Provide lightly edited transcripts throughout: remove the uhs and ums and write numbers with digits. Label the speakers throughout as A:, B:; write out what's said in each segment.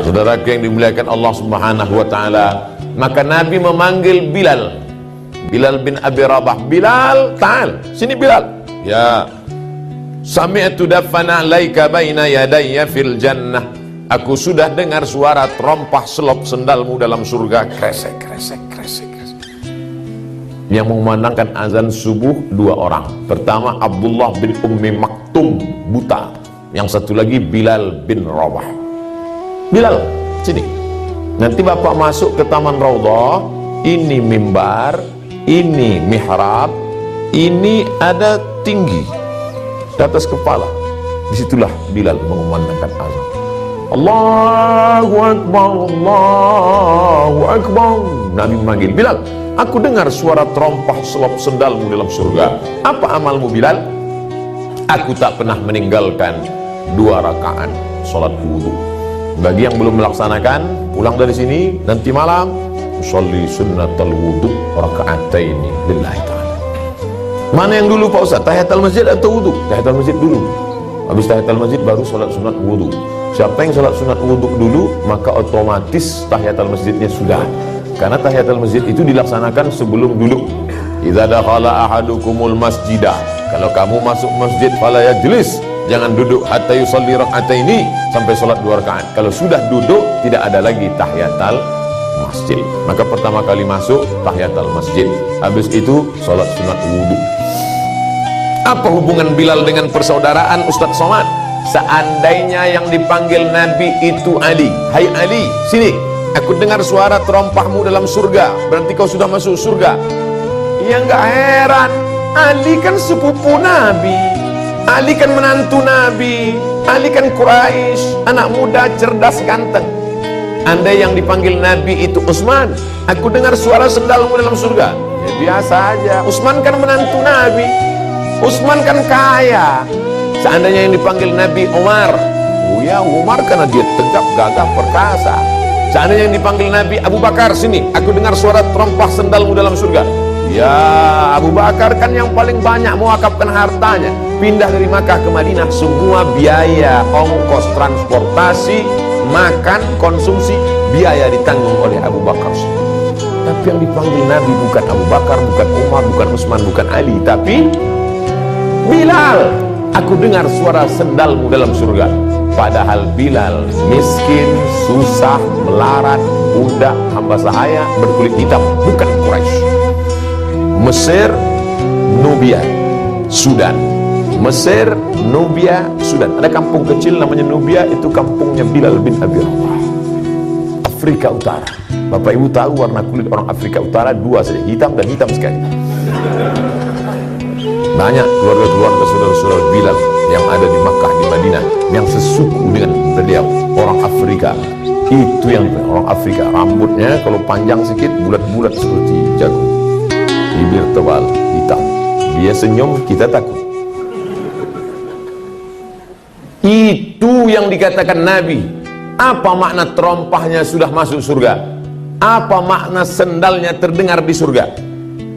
A: Saudara yang dimuliakan Allah Subhanahu wa taala, maka Nabi memanggil Bilal bin Abi Rabah. Bilal, ta'al, sini Bilal. Ya, sami'tu dafana alaika baina yadayya fil jannah. Aku sudah dengar suara terompah selop sendalmu dalam surga. Kresek, kresek, kresek, kresek. Yang mengumandangkan azan subuh dua orang. Pertama Abdullah bin Ummi Maktum, buta. Yang satu lagi Bilal bin Rabah. Bilal, sini. Nanti bapak masuk ke Taman Raudhah. Ini mimbar, ini mihrab, ini ada tinggi di atas kepala. Disitulah Bilal mengumandangkan azan. Allahu Akbar, Allahu Akbar. Nabi memanggil Bilal. Aku dengar suara terompah selop sendalmu dalam surga. Apa amalmu Bilal? Aku tak pernah meninggalkan 2 rakaat sholat wudu. Bagi yang belum melaksanakan, pulang dari sini nanti malam usolli sunnatal wudu raka'ataini lillahi ta'ala. Mana yang dulu Pak Ustaz? Tahiyatul masjid atau wudu? Tahiyatul masjid dulu. Habis tahiyatul masjid baru sholat sunat wudu. Siapa yang sholat sunat wudu dulu, maka otomatis tahiyatul masjidnya sudah. Karena tahiyatul masjid itu dilaksanakan sebelum duduk. Idza dakhala ahadukumul masjidah. Kalau kamu masuk masjid fala yajlis, jangan duduk hatta yusalli raka'ataini, sampai sholat 2 rakaat. Kalau sudah duduk tidak ada lagi tahiyatul masjid. Maka pertama kali masuk tahiyatul masjid, habis itu sholat sunat wudu. Apa hubungan Bilal dengan persaudaraan Ustadz Somad? Seandainya yang dipanggil Nabi itu Ali. Hai Ali, sini. Aku dengar suara terompahmu dalam surga. Berarti kau sudah masuk surga. Ya nggak heran, Ali kan sepupu Nabi, Ali kan menantu Nabi, Ali kan Quraisy, anak muda cerdas ganteng. Andai yang dipanggil Nabi itu Utsman, aku dengar suara sendalmu dalam surga. Ya biasa aja, Utsman kan menantu Nabi, Utsman kan kaya. Seandainya yang dipanggil Nabi Umar, oh ya Umar karena dia tegap, gagah, perkasa. Seandainya yang dipanggil Nabi Abu Bakar, sini, aku dengar suara terompah sendalmu dalam surga. Ya Abu Bakar kan yang paling banyak mewakafkan hartanya, pindah dari Makkah ke Madinah, semua biaya, ongkos transportasi, makan, konsumsi, biaya ditanggung oleh Abu Bakar. Tapi yang dipanggil Nabi bukan Abu Bakar, bukan Umar, bukan Utsman, bukan Ali, tapi Bilal. Aku dengar suara sendalmu dalam surga. Padahal Bilal miskin, susah, melarat, budak, hamba sahaya, berkulit hitam, bukan Quraisy. Mesir, Nubia, Sudan. Mesir, Nubia, Sudan. Ada kampung kecil namanya Nubia, itu kampungnya Bilal bin Abi Rabah. Afrika Utara. Bapak Ibu tahu warna kulit orang Afrika Utara 2 saja, hitam dan hitam sekali. Banyak keluarga-keluarga saudara-saudara Bilal yang ada di Makkah, di Madinah, yang sesuku dengan beliau, orang Afrika. Itu yang orang Afrika, rambutnya kalau panjang sedikit bulat-bulat seperti jagung, bibir tebal, hitam. Dia senyum, kita takut. Itu yang dikatakan Nabi. Apa makna terompahnya sudah masuk surga? Apa makna sendalnya terdengar di surga?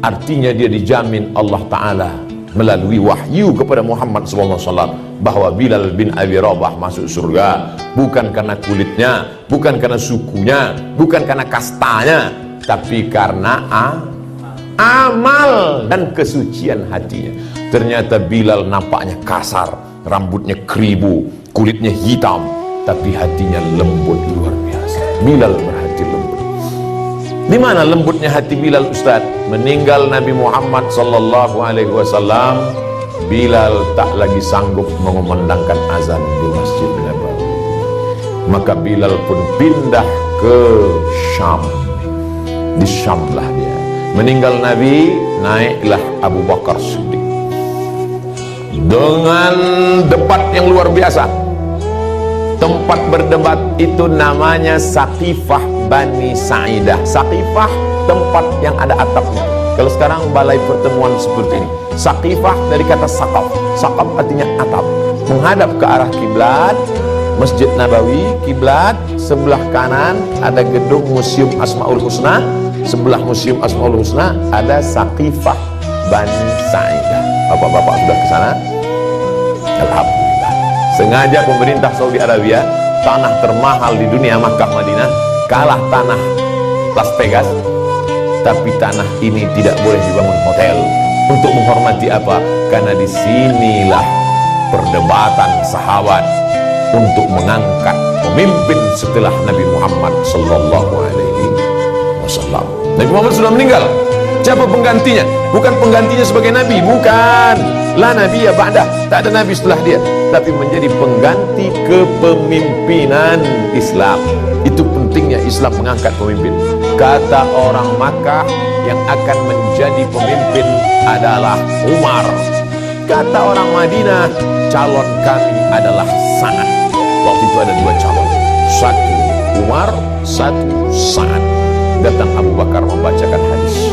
A: Artinya dia dijamin Allah Ta'ala melalui wahyu kepada Muhammad SAW bahwa Bilal bin Abi Rabah masuk surga bukan karena kulitnya, bukan karena sukunya, bukan karena kastanya, tapi karena amal dan kesucian hatinya. Ternyata Bilal nampaknya kasar, rambutnya keribu, kulitnya hitam, tapi hatinya lembut luar biasa. Bilal berhati lembut. Di mana lembutnya hati Bilal, Ustaz? Meninggal Nabi Muhammad sallallahu alaihi wasallam, Bilal tak lagi sanggup mengumandangkan azan di Masjid Nabawi. Maka Bilal pun pindah ke Syam. Di Syam lah dia. Meninggal Nabi, naiklah Abu Bakar Siddiq dengan debat yang luar biasa. Tempat berdebat itu namanya Saqifah Bani Sa'idah. Saqifah, tempat yang ada atapnya. Kalau sekarang balai pertemuan seperti ini. Saqifah dari kata saqaf. Saqaf artinya atap. Menghadap ke arah kiblat Masjid Nabawi, kiblat sebelah kanan ada gedung Museum Asmaul Husna, sebelah Museum Asmaul Husna ada Saqifah Bani Sa'idah. Bapak-bapak sudah ke sana? Alhamdulillah. Sengaja pemerintah Saudi Arabia tanah termahal di dunia, Makkah Madinah, kalah tanah Las Vegas. Tapi tanah ini tidak boleh dibangun hotel. Untuk menghormati apa? Karena disinilah perdebatan sahabat untuk mengangkat pemimpin setelah Nabi Muhammad sallallahu alaihi wasallam. Nabi Muhammad sudah meninggal. Siapa penggantinya? Bukan penggantinya sebagai nabi, bukan. La nabiyya ba'dah, tak ada nabi setelah dia, tapi menjadi pengganti kepemimpinan Islam. Itu pentingnya Islam mengangkat pemimpin. Kata orang Makkah, yang akan menjadi pemimpin adalah Umar. Kata orang Madinah, calon kami adalah Sa'ad. Waktu itu ada dua calon, satu Umar, satu Sa'ad. Datang Abu Bakar membacakan hadis.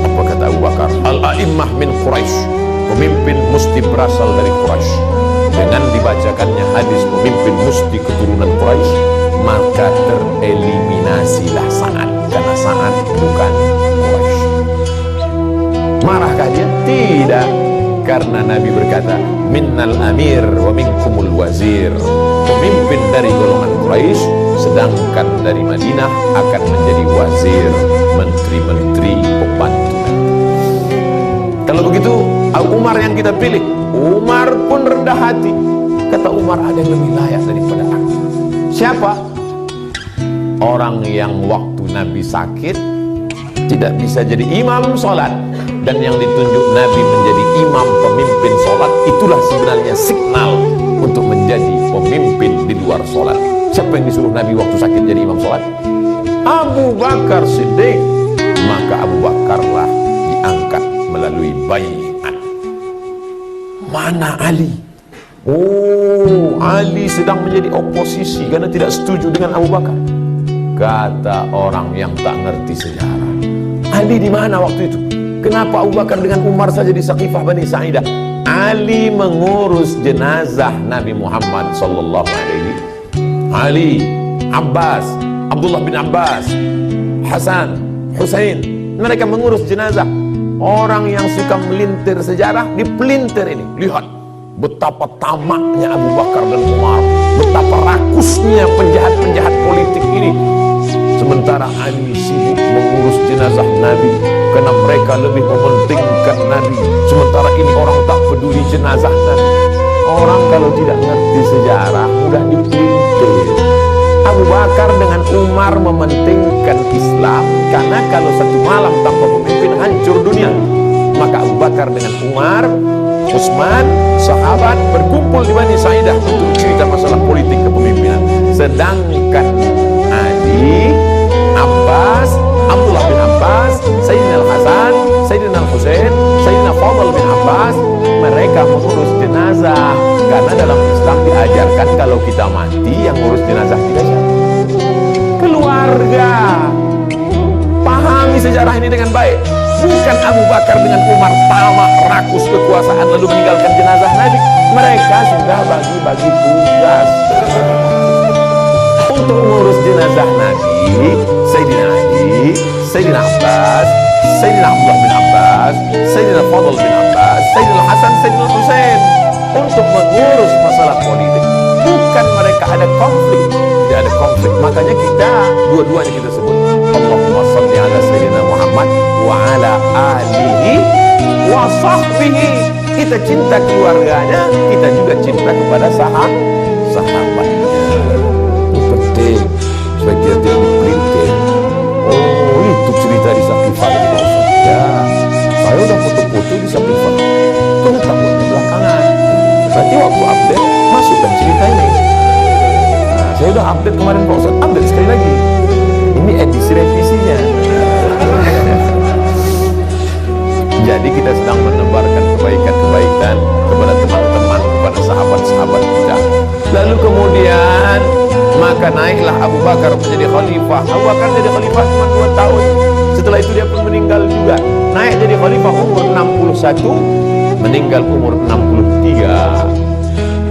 A: Apa kata Abu Bakar? Al-a'immah min Quraisy, pemimpin mesti berasal dari Quraisy. Dengan dibacakannya hadis pemimpin mesti keturunan Quraisy, maka tereliminasilah Sa'ad, karena Sa'ad bukan Quraisy. Marahkah dia? Tidak, karena Nabi berkata, minnal amir wa minkumul wazir. Pemimpin dari golongan Quraisy, sedangkan dari Madinah akan menjadi wazir, menteri-menteri, pembantu. Kalau begitu, Umar yang kita pilih. Umar pun rendah hati. Kata Umar, ada yang lebih layak daripada aku. Siapa? Orang yang waktu Nabi sakit tidak bisa jadi imam sholat, dan yang ditunjuk Nabi menjadi imam pemimpin sholat, itulah sebenarnya signal untuk menjadi pemimpin di luar sholat. Siapa yang disuruh Nabi waktu sakit jadi imam sholat? Abu Bakar Siddiq. Maka Abu Bakarlah diangkat melalui baiat. Mana Ali? Oh, Ali sedang menjadi oposisi karena tidak setuju dengan Abu Bakar. Kata orang yang tak ngerti sejarah, Ali di mana waktu itu? Kenapa Abu Bakar dengan Umar saja di Saqifah Bani Sa'idah? Ali mengurus jenazah Nabi Muhammad sallallahu alaihi. Ali, Abbas, Abdullah bin Abbas, Hasan, Husain, mereka mengurus jenazah. Orang yang suka melintir sejarah, dipelintir ini. Lihat betapa tamaknya Abu Bakar dan Umar, betapa rakusnya penjahat-penjahat politik ini. Sementara Ali sibuk mengurus jenazah Nabi, karena mereka lebih mementingkan Nabi. Sementara ini orang tak peduli jenazah Nabi. Orang kalau tidak ngerti sejarah mudah dipelintir. Abu Bakar dengan Umar mementingkan Islam, karena kalau satu malam tanpa pemimpin hancur dunia. Maka Abu Bakar dengan Umar, Utsman, sahabat berkumpul di Bani Sa'idah untuk cerita masalah politik kepemimpinan. Sedangkan Ali, Abbas, Abdullah bin Abbas, Sayyidina Al-Hasan, Sayyidina Al-Husain, Sayyidina Fadl bin Abbas, mereka mengurus jenazah. Karena dalam Islam diajarkan kalau kita mati, yang ngurus jenazah kita siapa? Keluarga. Pahami sejarah ini dengan baik. Bukan Abu Bakar dengan Umar tamak rakus kekuasaan lalu meninggalkan jenazah Nabi. Mereka sudah bagi-bagi tugas untuk mengurus jenazah Nabi. Sayyidina Ali, Sayyidina Abbas, Sayyidina Abdullah bin Abbas, Sayyidina Fadl bin Abbas, Sayyidina Hasan, Sayyidina Husain, untuk mengurus masalah politik. Bukan mereka ada konflik, tidak ada konflik. Makanya kita dua-duanya kita sebut Allahumma shalli ala Sayyidina Muhammad wa ala alihi wa sahbihi. Kita cinta keluarganya, kita juga cinta kepada sahabatnya. Ini penting supaya kita tidak dipelintir. Oh, itu cerita di Saqifah tadi Pak Ustaz. Ya, saya udah foto-foto di Saqifah. Pengetahuannya belakangan. Nanti waktu update masukkan cerita ini. Nah, saya udah update kemarin Pak Ustaz. Update sekali lagi. Ini edisi revisinya. Jadi kita sedang menebarkan kebaikan-kebaikan kepada teman-teman, kepada sahabat-sahabat kita. Lalu kemudian maka naiklah Abu Bakar menjadi khalifah. Abu Bakar jadi khalifah cuma 2 tahun. Setelah itu dia pun meninggal juga. Naik jadi khalifah umur 61, meninggal umur 63.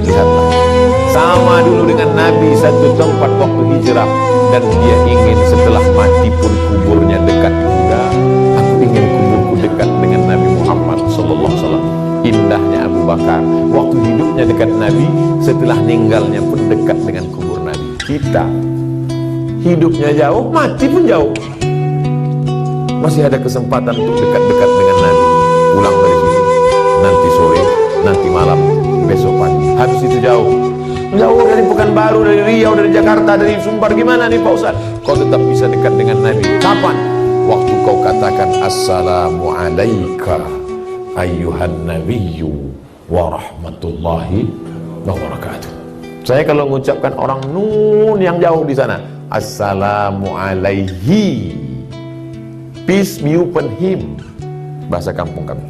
A: Lihatlah, sama dulu dengan Nabi satu tempat waktu hijrah, dan dia ingin setelah mati pun kuburnya dekat juga. Aku ingin kuburku dekat dengan Nabi Muhammad sallallahu alaihi wasallam. Indahnya Abu Bakar, waktu hidupnya dekat Nabi, setelah meninggalnya pun dekat dengan kubur kita. Hidupnya jauh, mati pun jauh. Masih ada kesempatan untuk dekat-dekat dengan Nabi. Pulang dari sini, nanti sore, nanti malam, besok pagi. Habis itu jauh. Jauh dari Pekanbaru, dari Riau, dari Jakarta, dari Sumbar. Gimana nih Pak Ustaz? Kau tetap bisa dekat dengan Nabi. Kapan? Waktu kau katakan Assalamualaikum ayyuhan nabiyyu wa rahmatullahi wa barakatuh. Saya kalau mengucapkan orang nun yang jauh di sana, Assalamualaihi, peace be upon him, bahasa kampung kami.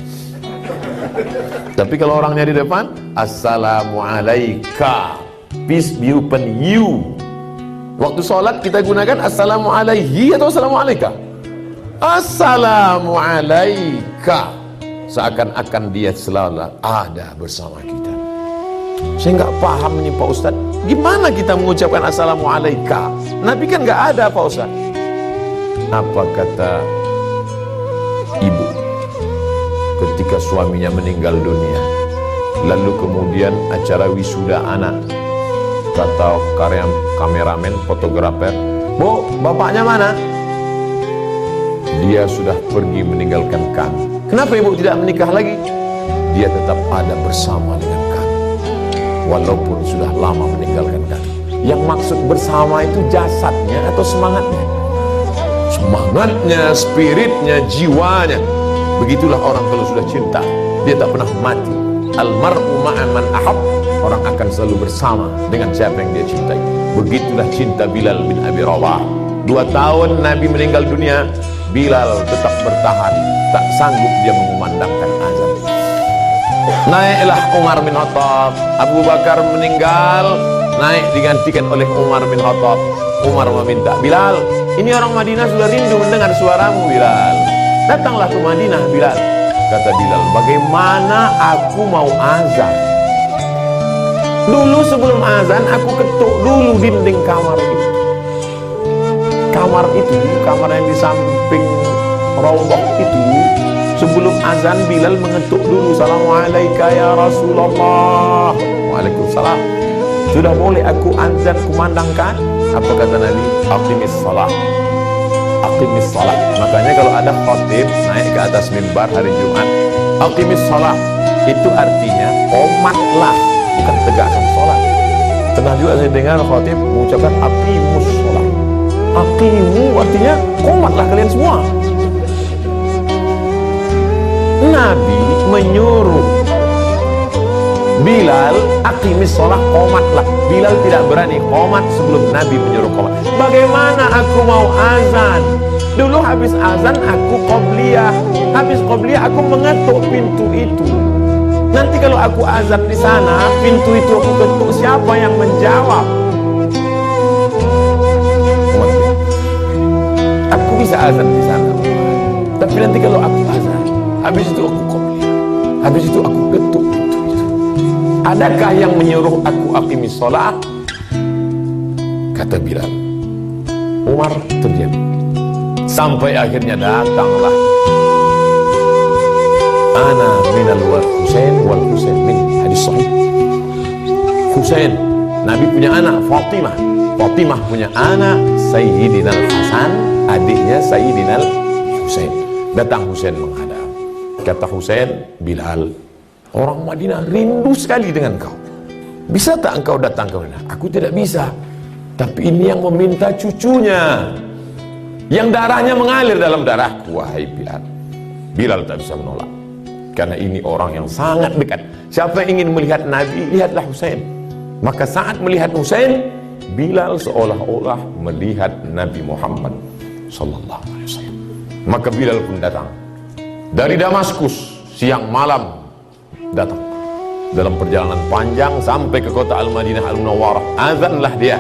A: Tapi kalau orangnya di depan, Assalamualaika, peace be upon you. Waktu sholat kita gunakan Assalamualaihi atau Assalamualaika? Assalamualaika, seakan-akan dia selalu ada bersama kita. Saya nggak paham nih Pak Ustadz, gimana kita mengucapkan Assalamualaika? Nabi kan nggak ada Pak Ustadz. Apa kata ibu ketika suaminya meninggal dunia, lalu kemudian acara wisuda anak, kata kameramen, fotografer, Bu, bapaknya mana? Dia sudah pergi meninggalkan kami. Kenapa ibu tidak menikah lagi? Dia tetap ada bersama dengan kami, walaupun sudah lama meninggalkan kami. Yang maksud bersama itu jasadnya atau semangatnya? Semangatnya, spiritnya, jiwanya. Begitulah orang kalau sudah cinta, dia tak pernah mati. Almar'u ma'a man ahab, orang akan selalu bersama dengan siapa yang dia cintai. Begitulah cinta Bilal bin Abi Rabah. 2 tahun Nabi meninggal dunia, Bilal tetap bertahan, tak sanggup dia mengumandangkan azan. Naiklah Umar bin Khattab. Abu Bakar meninggal, naik digantikan oleh Umar bin Khattab. Umar meminta, Bilal, ini orang Madinah sudah rindu mendengar suaramu Bilal. Datanglah ke Madinah Bilal. Kata Bilal, bagaimana aku mau azan? Dulu sebelum azan aku ketuk dulu dinding kamar itu. Kamar yang di samping raudhah itu, sebelum azan Bilal mengetuk dulu, Assalamualaikum ya Rasulullah. Waalaikumsalam. Sudah boleh aku azan kumandangkan? Apa kata Nabi? Aqimis salat. Aqimis salat. Makanya kalau ada khatib naik ke atas mimbar hari Jumat, aqimis salat, itu artinya komatlah, bukan tegakkan salat. Pernah juga saya dengar khatib mengucapkan aqimus salat. Aqimu artinya komatlah kalian semua. Nabi menyuruh Bilal aqimis sholah, qomatlah. Bilal tidak berani qomat sebelum Nabi menyuruh qomat. Bagaimana aku mau azan? Dulu habis azan aku qobliyah. Habis qobliyah aku mengetuk pintu itu. Nanti kalau aku azan di sana, pintu itu aku ketuk, siapa yang menjawab? Aku bisa azan di sana, tapi nanti kalau aku azan, habis itu aku qobliyah, habis itu aku ketuk pintu itu. Adakah yang menyuruh aku aqimis sholat? Kata Bilal. Umar terdiam. Sampai akhirnya datanglah ana minal Husain wal Husain min hadis sahih. Husain, Nabi punya anak Fatimah. Fatimah punya anak Sayyidina Hasan, adiknya Sayyidina Husain. Datang Husain menghadap. Kata Husain, Bilal, orang Madinah rindu sekali dengan kau. Bisa tak engkau datang ke Madinah? Aku tidak bisa. Tapi ini yang meminta cucunya, yang darahnya mengalir dalam darahku. Wahai Bilal. Bilal tak bisa menolak, karena ini orang yang sangat dekat. Siapa yang ingin melihat Nabi, lihatlah Husain. Maka saat melihat Husain, Bilal seolah-olah melihat Nabi Muhammad sallallahu alaihi wasallam. Maka Bilal pun datang dari Damaskus, siang malam datang. Dalam perjalanan panjang sampai ke kota Al-Madinah Al-Munawwarah, azanlah dia.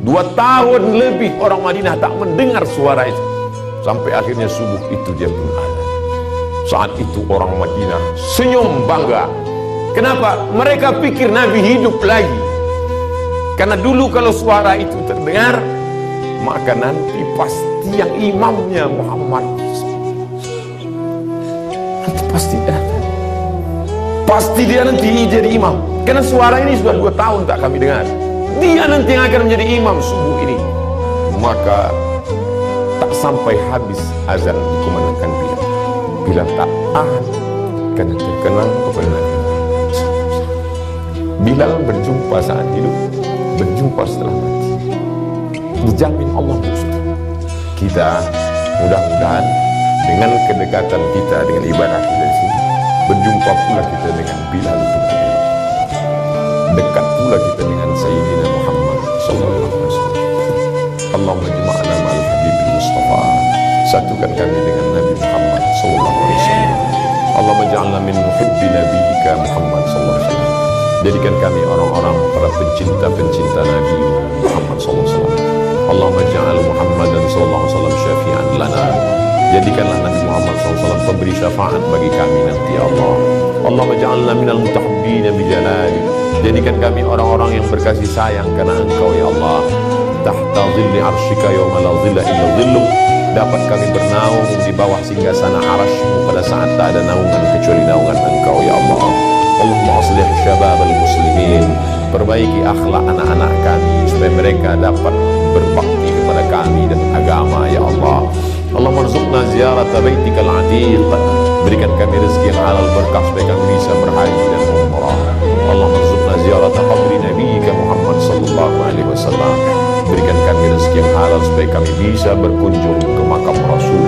A: 2 tahun lebih orang Madinah tak mendengar suara itu, sampai akhirnya subuh itu dia pun azan. Saat itu orang Madinah senyum bangga. Kenapa? Mereka pikir Nabi hidup lagi. Karena dulu kalau suara itu terdengar, maka nanti pasti yang imamnya Muhammad, nanti pasti dia nanti jadi imam. Karena suara ini sudah 2 tahun tak kami dengar. dia nanti yang akan menjadi imam subuh ini. Maka tak sampai habis azan dikumandangkan Bilal. Bilal tak tahan karena terkenal kepada Nabi. Bilal berjumpa saat hidup, berjumpa setelah mati. Dijamin Allah musuh. Kita mudah-mudahan dengan kedekatan kita dengan ibadah kita di sini, berjumpa pula kita dengan Bilal bin Abi Rabah. Dekat pula kita dengan Sayyidina Muhammad sallallahu alaihi wasallam. Allahumma jama'na ma'al habibil Mustafa. Satukan kami dengan Nabi Muhammad sallallahu alaihi wasallam. Allahumma ja'alna min muhibbi nabiyyika Muhammad sallallahu alaihi wasallam. Jadikan kami orang-orang para pencinta-pencinta Nabi Muhammad sallallahu alaihi wasallam. Allahumma ja'al Muhammadan sallallahu alaihi wasallam syafi'an lana. Jadikanlah Nabi Muhammad sallallahu alaihi wasallam pemberi syafaat bagi kami nanti ya Allah. Allahumma ja'alna minal mutahabbina bi jalalik. Jadikan kami orang-orang yang berkasih sayang karena Engkau ya Allah. Tahta dhilli arsyika yawma la dhilla illa dhilluk. Dapat kami bernaung di bawah singgasana arasy-Mu pada saat tak ada naungan kecuali naungan Engkau ya Allah. Allahumma aslih syabab al-muslimin. Perbaiki akhlak anak-anak kami supaya mereka dapat berbakti kepada kami dan agama ya Allah. Allahumma rzuqna ziyarata baitikal atiq. Berikan kami rezeki yang halal berkah supaya kami bisa berhaji dan umrah. Allahumma rzuqna ziyarata qabri nabiyyika Muhammad sallallahu alaihi wasallam. Berikan kami rezeki yang halal supaya kami bisa berkunjung ke makam Rasul